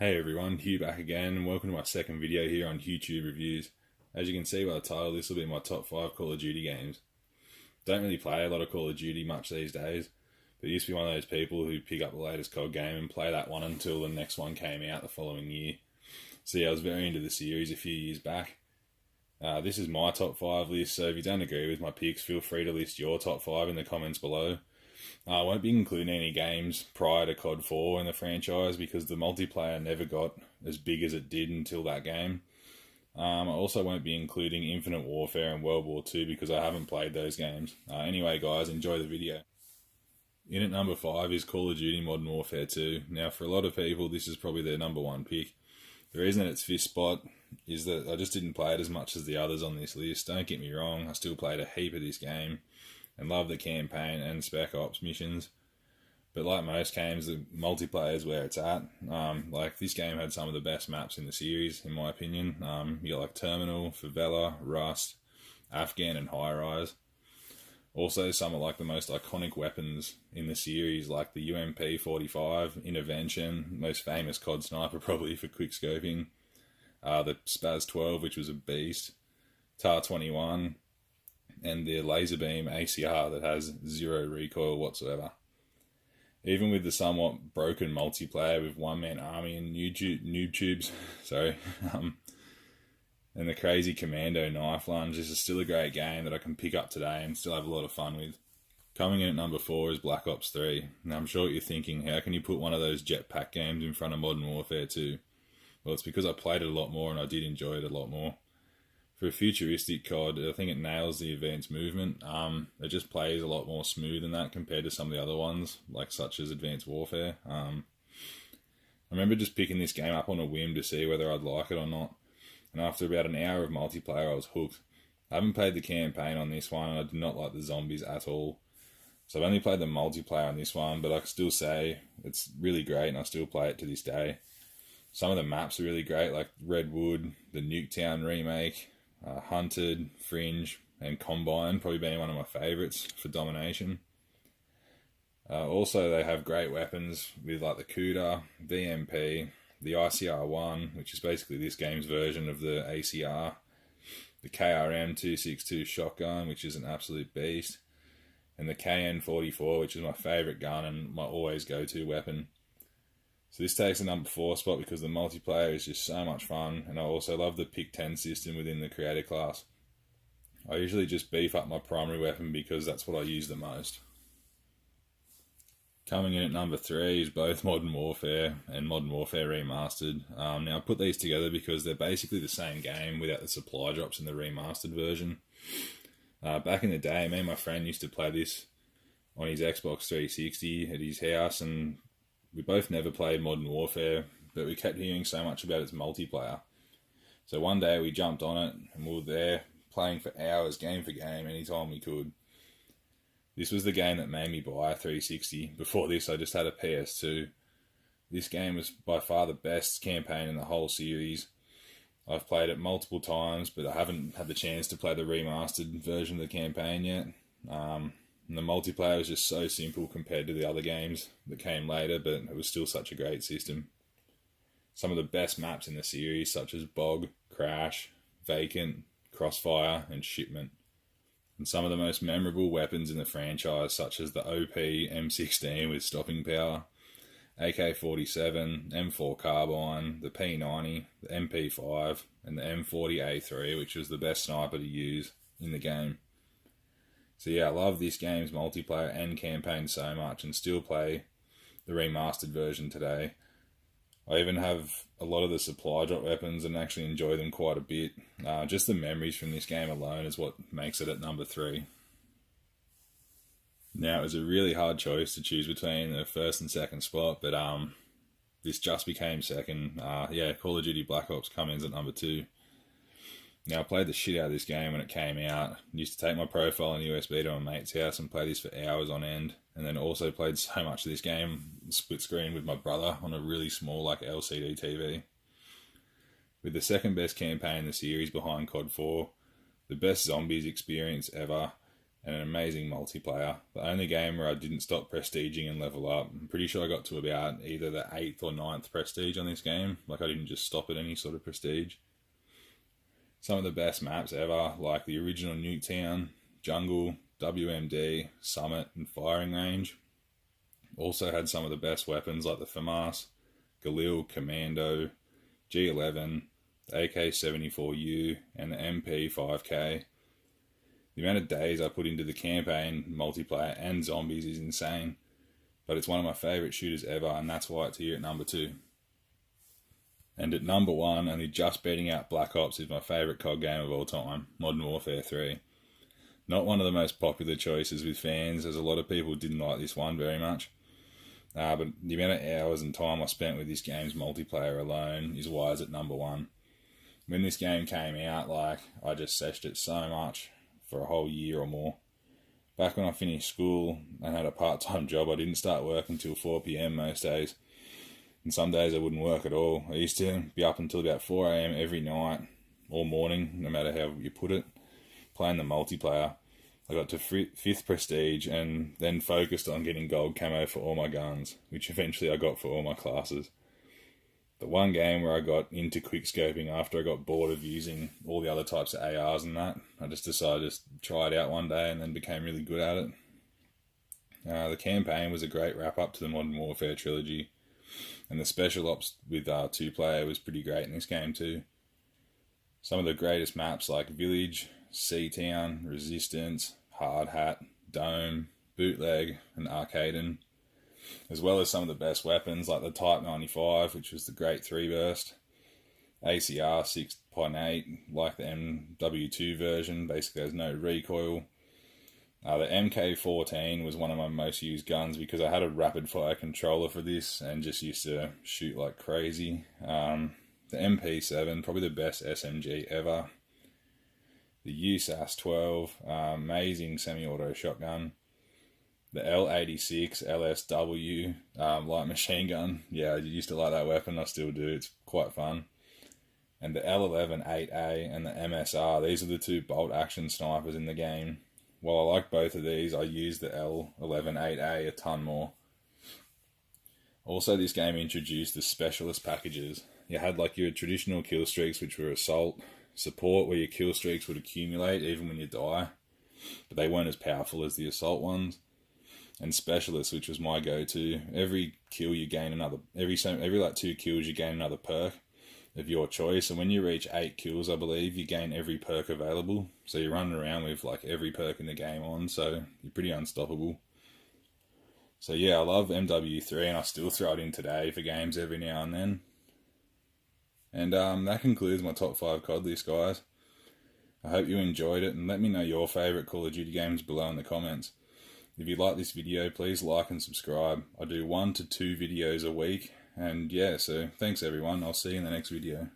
Hey everyone, Hugh back again, and welcome to my second video here on YouTube Reviews. As you can see by the title, this will be my top 5 Call of Duty games. Don't really play a lot of Call of Duty much these days, but I used to be one of those people who pick up the latest COD game and play that one until the next one came out the following year. So yeah, I was very into the series a few years back. This is my top 5 list, so if you don't agree with my picks, feel free to list your top 5 in the comments below. I won't be including any games prior to COD 4 in the franchise because the multiplayer never got as big as it did until that game. I also won't be including Infinite Warfare and World War II because I haven't played those games. Anyway guys, enjoy the video. In at number 5 is Call of Duty Modern Warfare 2. Now for a lot of people this is probably their number 1 pick. The reason that it's fifth spot is that I just didn't play it as much as the others on this list. Don't get me wrong, I still played a heap of this game and love the campaign and Spec Ops missions. But like most games, the multiplayer is where it's at. Like this game had some of the best maps in the series, in my opinion. You got like Terminal, Favela, Rust, Afghan and High Rise. Also some of like the most iconic weapons in the series, like the UMP-45, Intervention, most famous COD sniper probably for quick scoping. The Spaz-12, which was a beast. TAR-21, and the laser beam ACR that has zero recoil whatsoever. Even with the somewhat broken multiplayer with one-man army and noob tubes, and the crazy commando knife lunge, this is still a great game that I can pick up today and still have a lot of fun with. Coming in at number 4 is Black Ops 3. Now I'm sure what you're thinking, how can you put one of those jetpack games in front of Modern Warfare 2? Well, it's because I played it a lot more and I did enjoy it a lot more. For a futuristic COD, I think it nails the advanced movement. It just plays a lot more smooth than that compared to some of the other ones, like such as Advanced Warfare. I remember just picking this game up on a whim to see whether I'd like it or not. And after about an hour of multiplayer, I was hooked. I haven't played the campaign on this one, and I do not like the zombies at all. So I've only played the multiplayer on this one, but I can still say it's really great, and I still play it to this day. Some of the maps are really great, like Redwood, the Nuketown remake, Hunted, Fringe, and Combine, probably being one of my favourites for domination. Also, they have great weapons with like the Kuda, VMP, the ICR-1, which is basically this game's version of the ACR, the KRM-262 shotgun, which is an absolute beast, and the KN-44, which is my favourite gun and my always go-to weapon. So this takes the number 4 spot because the multiplayer is just so much fun, and I also love the pick 10 system within the creator class. I usually just beef up my primary weapon because that's what I use the most. Coming in at number 3 is both Modern Warfare and Modern Warfare Remastered. Now I put these together because they're basically the same game without the supply drops in the remastered version. Back in the day, me and my friend used to play this on his Xbox 360 at his house, and we both never played Modern Warfare, but we kept hearing so much about its multiplayer. So one day we jumped on it, and we were there playing for hours, game for game, anytime we could. This was the game that made me buy a 360. Before this, I just had a PS2. This game was by far the best campaign in the whole series. I've played it multiple times, but I haven't had the chance to play the remastered version of the campaign yet. And the multiplayer was just so simple compared to the other games that came later, but it was still such a great system. Some of the best maps in the series, such as Bog, Crash, Vacant, Crossfire, and Shipment. And some of the most memorable weapons in the franchise, such as the OP M16 with stopping power, AK-47, M4 Carbine, the P90, the MP5, and the M40A3, which was the best sniper to use in the game. So yeah, I love this game's multiplayer and campaign so much and still play the remastered version today. I even have a lot of the supply drop weapons and actually enjoy them quite a bit. Just the memories from this game alone is what makes it at number 3. Now, it was a really hard choice to choose between the first and second spot, but this just became second. Call of Duty Black Ops comes in at number 2. Now, I played the shit out of this game when it came out. I used to take my profile and USB to my mate's house and play this for hours on end. And then also played so much of this game, split screen with my brother on a really small LCD TV. With the second best campaign in the series behind COD 4, the best zombies experience ever, and an amazing multiplayer. The only game where I didn't stop prestiging and level up. I'm pretty sure I got to about either the 8th or 9th prestige on this game. Like, I didn't just stop at any sort of prestige. Some of the best maps ever, like the original Nuketown, Jungle, WMD, Summit, and Firing Range. Also had some of the best weapons like the FAMAS, Galil, Commando, G11, the AK-74U, and the MP5K. The amount of days I put into the campaign, multiplayer, and zombies is insane. But it's one of my favourite shooters ever, and that's why it's here at number 2. And at number 1, only just beating out Black Ops, is my favourite COD game of all time, Modern Warfare 3. Not one of the most popular choices with fans, as a lot of people didn't like this one very much. But the amount of hours and time I spent with this game's multiplayer alone is why it's at number 1. When this game came out, I just seshed it so much for a whole year or more. Back when I finished school and had a part-time job, I didn't start work until 4 PM most days. And some days I wouldn't work at all. I used to be up until about 4 AM every night, or morning, no matter how you put it, playing the multiplayer. I got to 5th prestige and then focused on getting gold camo for all my guns, which eventually I got for all my classes. The one game where I got into quickscoping after I got bored of using all the other types of ARs and that, I just decided to try it out one day and then became really good at it. The campaign was a great wrap-up to the Modern Warfare trilogy, and the special ops with 2-player was pretty great in this game too. Some of the greatest maps like Village, Seatown, Resistance, Hard Hat, Dome, Bootleg, and Arcaden, as well as some of the best weapons like the Type 95, which was the great 3-burst, ACR 6.8, like the MW2 version, basically has no recoil. The MK14 was one of my most used guns because I had a rapid fire controller for this and just used to shoot like crazy. The MP7, probably the best SMG ever. The USAS 12, amazing semi-auto shotgun. The L86 LSW light machine gun. Yeah, I used to like that weapon. I still do. It's quite fun. And the L11 8A and the MSR. These are the 2 bolt action snipers in the game. While I like both of these, I use the L11 8A a ton more. Also, this game introduced the specialist packages. You had like your traditional kill streaks, which were assault, support, where your kill streaks would accumulate even when you die, but they weren't as powerful as the assault ones. And specialists, which was my go-to. Every kill you gain another, every like 2 kills you gain another perk of your choice, and when you reach 8 kills, I believe, you gain every perk available. So you're running around with like every perk in the game on, so you're pretty unstoppable. So yeah, I love MW3, and I still throw it in today for games every now and then. And that concludes my top 5 COD list, guys. I hope you enjoyed it, and let me know your favourite Call of Duty games below in the comments. If you like this video, please like and subscribe. I do 1 to 2 videos a week. And yeah, so thanks everyone. I'll see you in the next video.